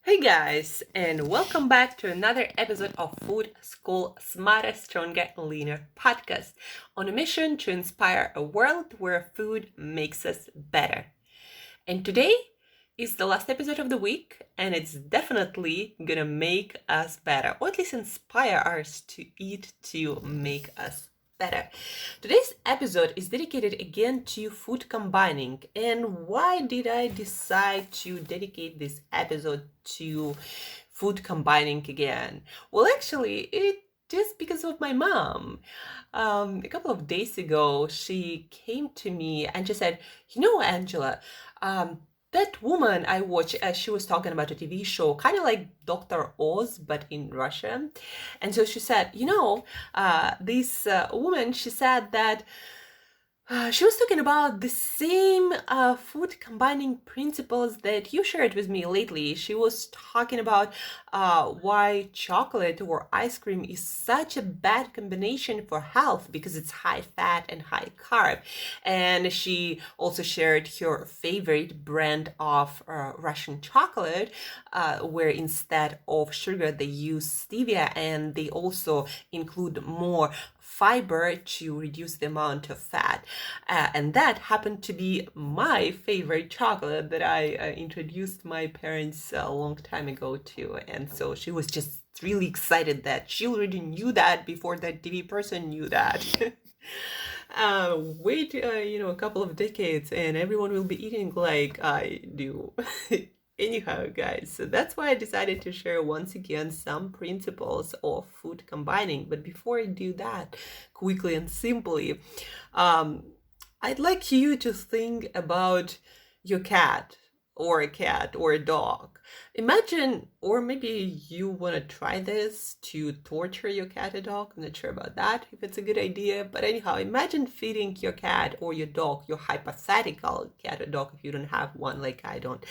Hey guys, and welcome back to another episode of Food School Smarter, Stronger, Leaner podcast on a mission to inspire a world where food makes us better. And today is the last episode of the week, and it's definitely gonna make us better, or at least inspire us to eat to make us better. Today's episode is dedicated again to food combining. And why did I decide to dedicate this episode to food combining again? Well, actually, it just because of my mom. A couple of days ago, she came to me and she said, Angela, that woman I watched, she was talking about a TV show, kind of like Dr. Oz, but in Russia. And so she said, this woman, she said that she was talking about the same food combining principles that you shared with me lately. She was talking about why chocolate or ice cream is such a bad combination for health because it's high fat and high carb. And she also shared her favorite brand of Russian chocolate, where instead of sugar they use stevia, and they also include more fiber to reduce the amount of fat. And that happened to be my favorite chocolate that I introduced my parents a long time ago to. And so she was just really excited that she already knew that before that TV person knew that. Wait, a couple of decades and everyone will be eating like I do. Anyhow, guys, so that's why I decided to share once again some principles of food combining. But before I do that, quickly and simply, I'd like you to think about your cat or a dog. Imagine, or maybe you want to try this to torture your cat or dog. I'm not sure about that, if it's a good idea. But anyhow, imagine feeding your cat or your dog, your hypothetical cat or dog, if you don't have one like I don't.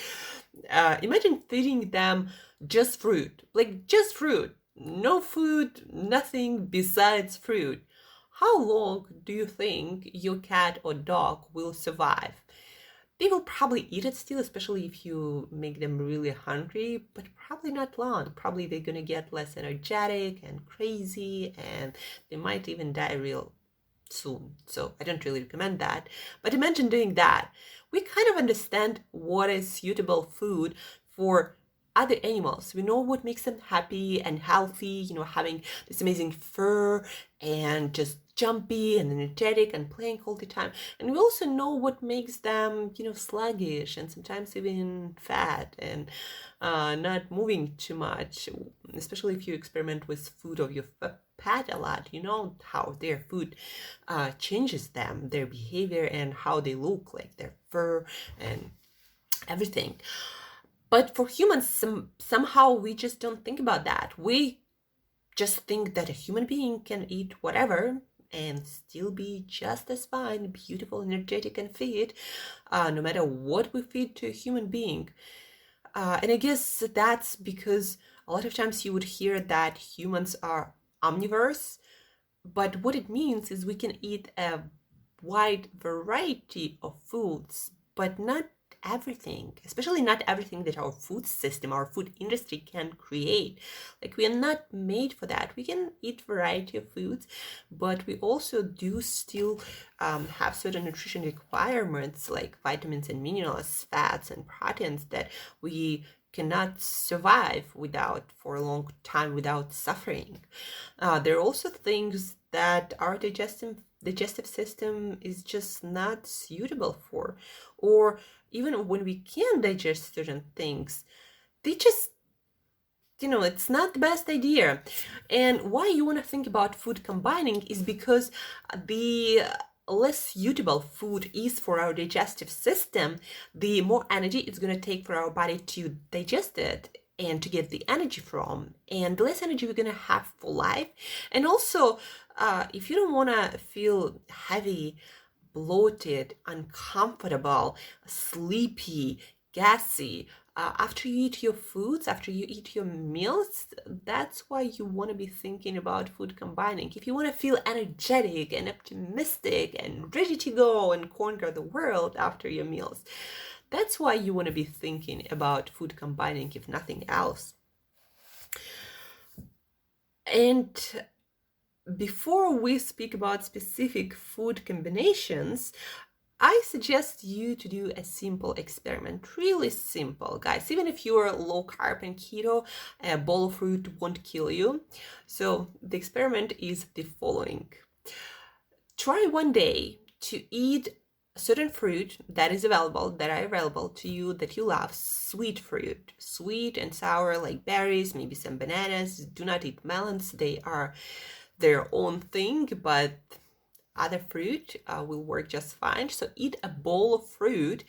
Imagine feeding them just fruit, like just fruit. No food, nothing besides fruit. How long do you think your cat or dog will survive? They will probably eat it still, especially if you make them really hungry, but probably not long. Probably they're gonna get less energetic and crazy, and they might even die real soon. So I don't really recommend that. But imagine doing that. We kind of understand what is suitable food for other animals. We know what makes them happy and healthy, having this amazing fur and just jumpy and energetic and playing all the time. And we also know what makes them, sluggish and sometimes even fat and not moving too much, especially if you experiment with food of your pet a lot. You know how their food changes them, their behavior, and how they look, like their fur and everything. But for humans, somehow we just don't think about that. We just think that a human being can eat whatever and still be just as fine, beautiful, energetic, and fit, no matter what we feed to a human being. And I guess that's because a lot of times you would hear that humans are omnivores, but what it means is we can eat a wide variety of foods, but not everything, especially not everything that our food system, our food industry can create. Like, we are not made for that. We can eat variety of foods, but we also do still have certain nutrition requirements like vitamins and minerals, fats and proteins that we cannot survive without for a long time without suffering. There are also things that our digestive system is just not suitable for, or even when we can digest certain things, they just, it's not the best idea. And why you want to think about food combining is because the less suitable food is for our digestive system, the more energy it's going to take for our body to digest it and to get the energy from, and the less energy we're going to have for life. And also, if you don't want to feel heavy, bloated, uncomfortable, sleepy, gassy, after you eat your foods, after you eat your meals, that's why you want to be thinking about food combining. If you want to feel energetic and optimistic and ready to go and conquer the world after your meals, That's why you want to be thinking about food combining, if nothing else. And before we speak about specific food combinations, I suggest you to do a simple experiment. Really simple, guys. Even if you're low carb and keto, a bowl of fruit won't kill you. So the experiment is the following. Try one day to eat a certain fruit that are available to you, that you love. Sweet fruit, sweet and sour, like berries, maybe some bananas. Do not eat melons. They are their own thing, but other fruit will work just fine. So eat a bowl of fruit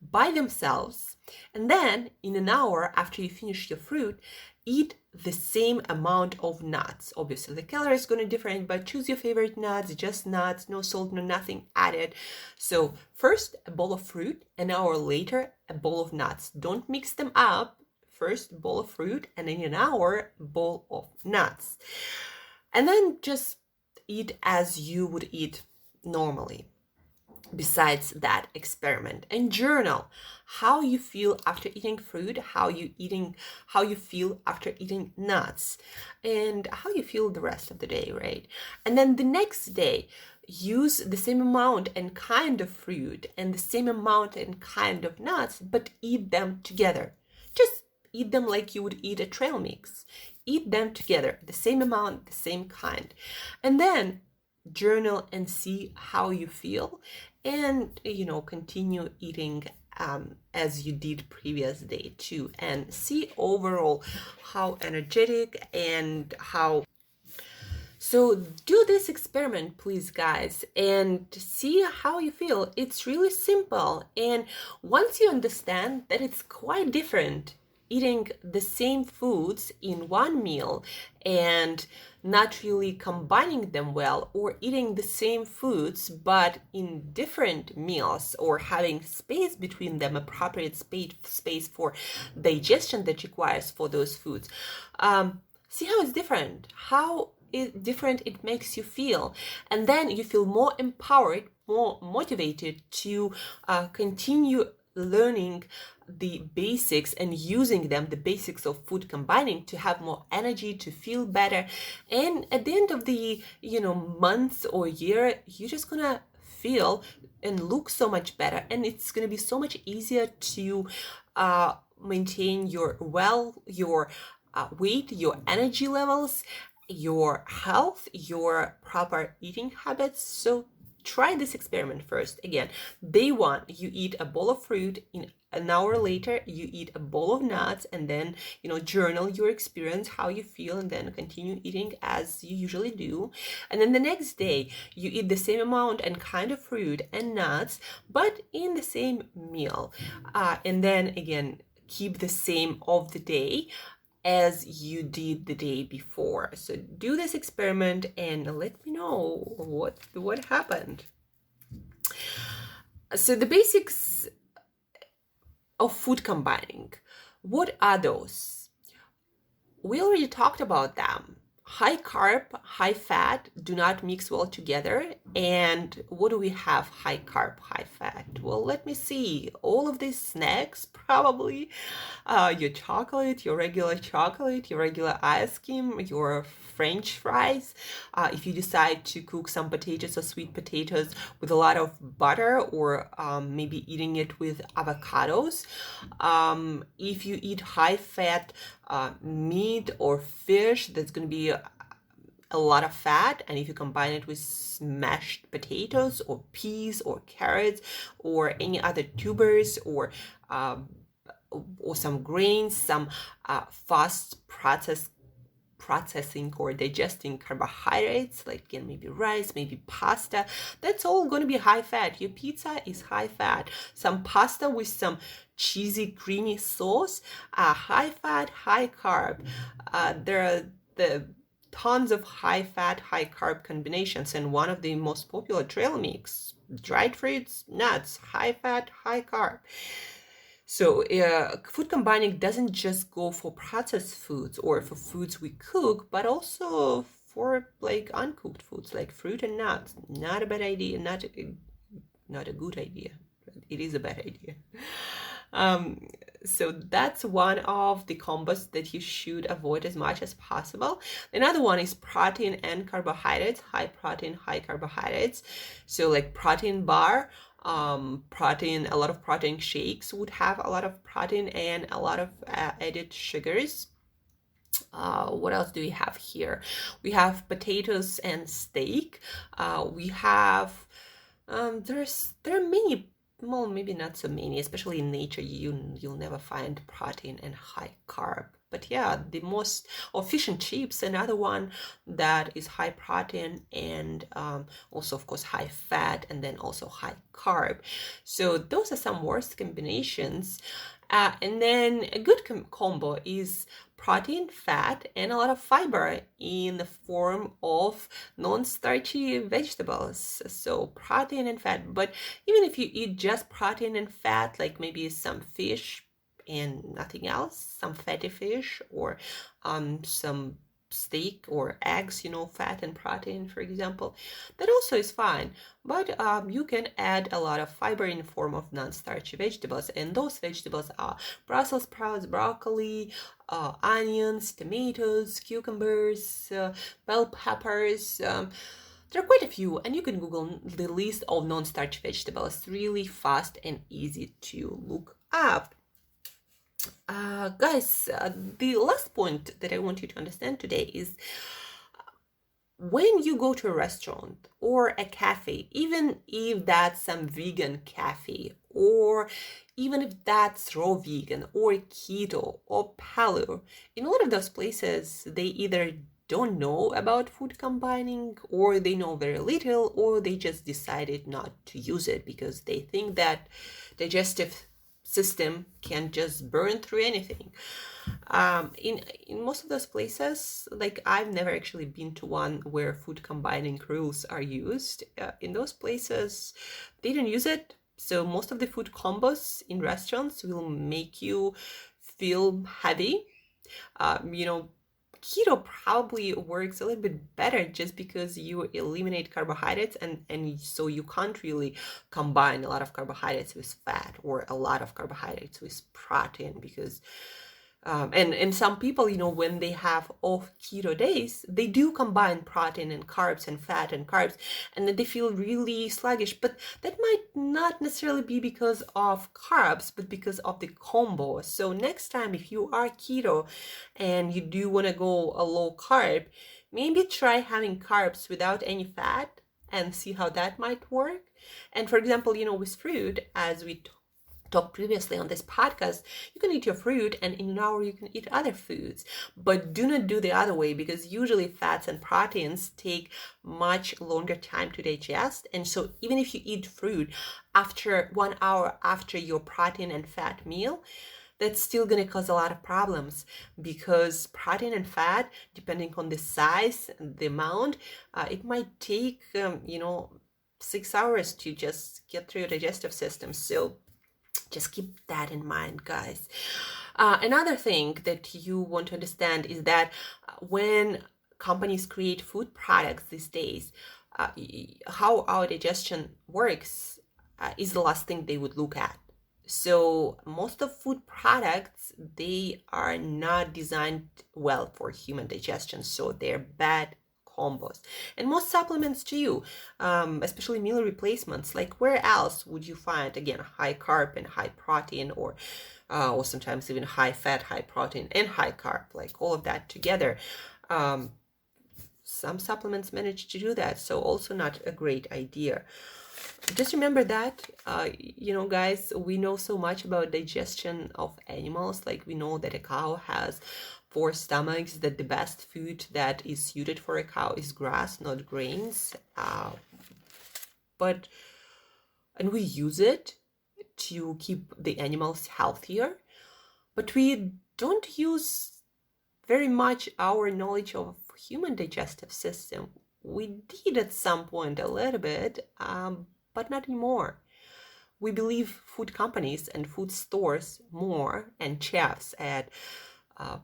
by themselves, and then in an hour after you finish your fruit, eat the same amount of nuts. Obviously the calorie is going to differ, but choose your favorite nuts, just nuts, no salt, no nothing added. So first a bowl of fruit, an hour later a bowl of nuts. Don't mix them up. First bowl of fruit, and in an hour bowl of nuts. And then just eat as you would eat normally. Besides that experiment, and journal how you feel after eating fruit, how you feel after eating nuts, and how you feel the rest of the day, right? And then the next day, use the same amount and kind of fruit and the same amount and kind of nuts, but eat them together. Just eat them like you would eat a trail mix. Eat them together, the same amount, the same kind. And then journal and see how you feel, and continue eating as you did previous day too, and see overall how energetic and how. So do this experiment, please, guys, and see how you feel. It's really simple, and once you understand that it's quite different eating the same foods in one meal and not really combining them well, or eating the same foods but in different meals, or having space between them, appropriate space for digestion that requires for those foods. See how it's different, how different it makes you feel, and then you feel more empowered, more motivated to continue learning the basics and using them, the basics of food combining, to have more energy, to feel better. And at the end of the month or year, you're just gonna feel and look so much better, and it's gonna be so much easier to maintain your weight, your energy levels, your health, your proper eating habits. So try this experiment first. Again, day one, you eat a bowl of fruit. In an hour later, you eat a bowl of nuts, and then journal your experience, how you feel, and then continue eating as you usually do. And then the next day, you eat the same amount and kind of fruit and nuts, but in the same meal. And then again, keep the same of the day as you did the day before. So do this experiment and let me know what happened. So the basics of food combining, what are those? We already talked about them. High carb, high fat do not mix well together. And what do we have? High carb, high fat. Well, let me see. All of these snacks, probably your chocolate, your regular ice cream, your French fries. If you decide to cook some potatoes or sweet potatoes with a lot of butter, or maybe eating it with avocados. If you eat high fat meat or fish, that's going to be a lot of fat, and if you combine it with mashed potatoes or peas or carrots or any other tubers, or some grains, some fast processing or digesting carbohydrates, like again maybe rice, maybe pasta, that's all going to be high fat. Your pizza is high fat. Some pasta with some cheesy creamy sauce, high fat, high carb. There are the tons of high fat, high carb combinations, and one of the most popular trail mix, dried fruits, nuts, high fat, high carb. So food combining doesn't just go for processed foods or for foods we cook, but also for like uncooked foods like fruit and nuts. Not a bad idea, not a good idea. It is a bad idea. Um, so that's one of the combos that you should avoid as much as possible. Another one is protein and carbohydrates, high protein, high carbohydrates. So like protein bar, protein, a lot of protein shakes would have a lot of protein and a lot of added sugars. What else do we have here? We have potatoes and steak. We have there are many, well, maybe not so many, especially in nature. You'll never find protein and high carb. But yeah, the most, or fish and chips, another one that is high protein and also, of course, high fat, and then also high carb. So those are some worst combinations. And then a good combo is protein, fat, and a lot of fiber in the form of non-starchy vegetables. So protein and fat. But even if you eat just protein and fat, like maybe some fish and nothing else, some fatty fish, or some steak or eggs, fat and protein, for example, that also is fine. But you can add a lot of fiber in the form of non-starchy vegetables, and those vegetables are Brussels sprouts, broccoli, onions, tomatoes, cucumbers, bell peppers. There are quite a few, and you can Google the list of non-starchy vegetables. Really fast and easy to look up. Guys, the last point that I want you to understand today is when you go to a restaurant or a cafe, even if that's some vegan cafe, or even if that's raw vegan or keto or paleo, in a lot of those places, they either don't know about food combining, or they know very little, or they just decided not to use it because they think that digestive system can just burn through anything. In most of those places, like I've never actually been to one where food combining rules are used. In those places, they don't use it. So most of the food combos in restaurants will make you feel heavy. Keto probably works a little bit better just because you eliminate carbohydrates, and so you can't really combine a lot of carbohydrates with fat or a lot of carbohydrates with protein, because and some people, when they have off keto days, they do combine protein and carbs and fat and carbs, and then they feel really sluggish. But that might not necessarily be because of carbs, but because of the combo. So next time, if you are keto and you do want to go a low carb, maybe try having carbs without any fat and see how that might work. And for example, with fruit, as we talked previously on this podcast, you can eat your fruit and in an hour you can eat other foods, but do not do the other way, because usually fats and proteins take much longer time to digest. And so even if you eat fruit after 1 hour after your protein and fat meal, that's still going to cause a lot of problems, because protein and fat, depending on the size, the amount, it might take 6 hours to just get through your digestive system. So just keep that in mind, guys. Another thing that you want to understand is that when companies create food products these days, how our digestion works is the last thing they would look at. So most of food products, they are not designed well for human digestion, so they're bad combos. And most supplements too, especially meal replacements, like where else would you find, again, high carb and high protein, or sometimes even high fat, high protein, and high carb, like all of that together. Some supplements manage to do that, so also not a great idea. Just remember that, guys, we know so much about digestion of animals. Like we know that a cow has 4 stomachs, that the best food that is suited for a cow is grass, not grains. And we use it to keep the animals healthier, but we don't use very much our knowledge of human digestive system. We did at some point a little bit, but not anymore. We believe food companies and food stores more, and chefs at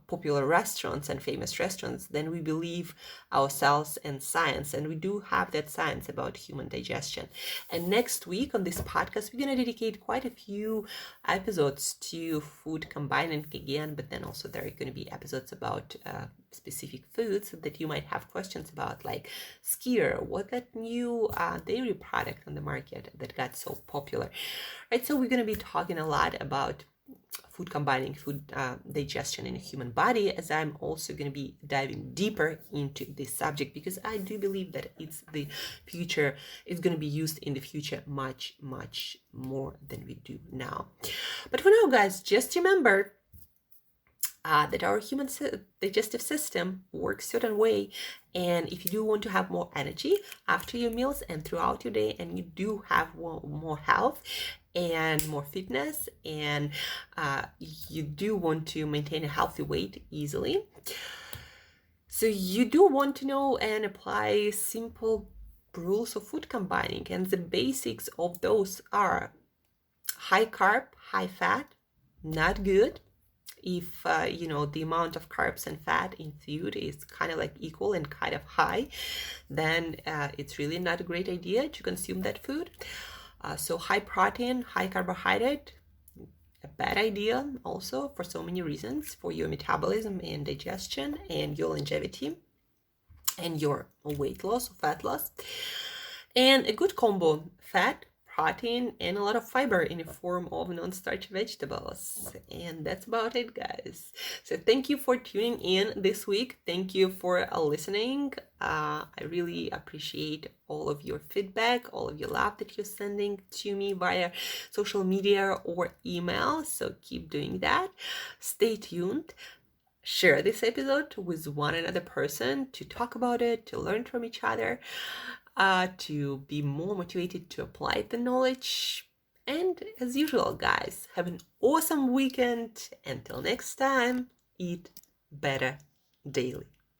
popular restaurants and famous restaurants, then we believe ourselves and science, and we do have that science about human digestion. And next week on this podcast, we're going to dedicate quite a few episodes to food combining again, but then also there are going to be episodes about specific foods that you might have questions about, like skyr, what that new dairy product on the market that got so popular, right? So we're going to be talking a lot about food combining, food digestion in the human body, as I'm also going to be diving deeper into this subject, because I do believe that it's the future, it's going to be used in the future much, much more than we do now. But for now, guys, just remember that our human digestive system works a certain way, and if you do want to have more energy after your meals and throughout your day, and you do have more health and more fitness, and you do want to maintain a healthy weight easily, so you do want to know and apply simple rules of food combining, and the basics of those are high carb, high fat, not good. If the amount of carbs and fat in food is kind of like equal and kind of high, then it's really not a great idea to consume that food. So high protein, high carbohydrate, a bad idea also for so many reasons, for your metabolism and digestion and your longevity and your weight loss or fat loss. And a good combo: fat, protein, and a lot of fiber in the form of non-starch vegetables. And that's about it, guys. So thank you for tuning in this week. Thank you for listening. I really appreciate all of your feedback, all of your love that you're sending to me via social media or email. So keep doing that. Stay tuned. Share this episode with one another person to talk about it, to learn from each other, to be more motivated to apply the knowledge. And as usual, guys, have an awesome weekend. Until next time, eat better daily.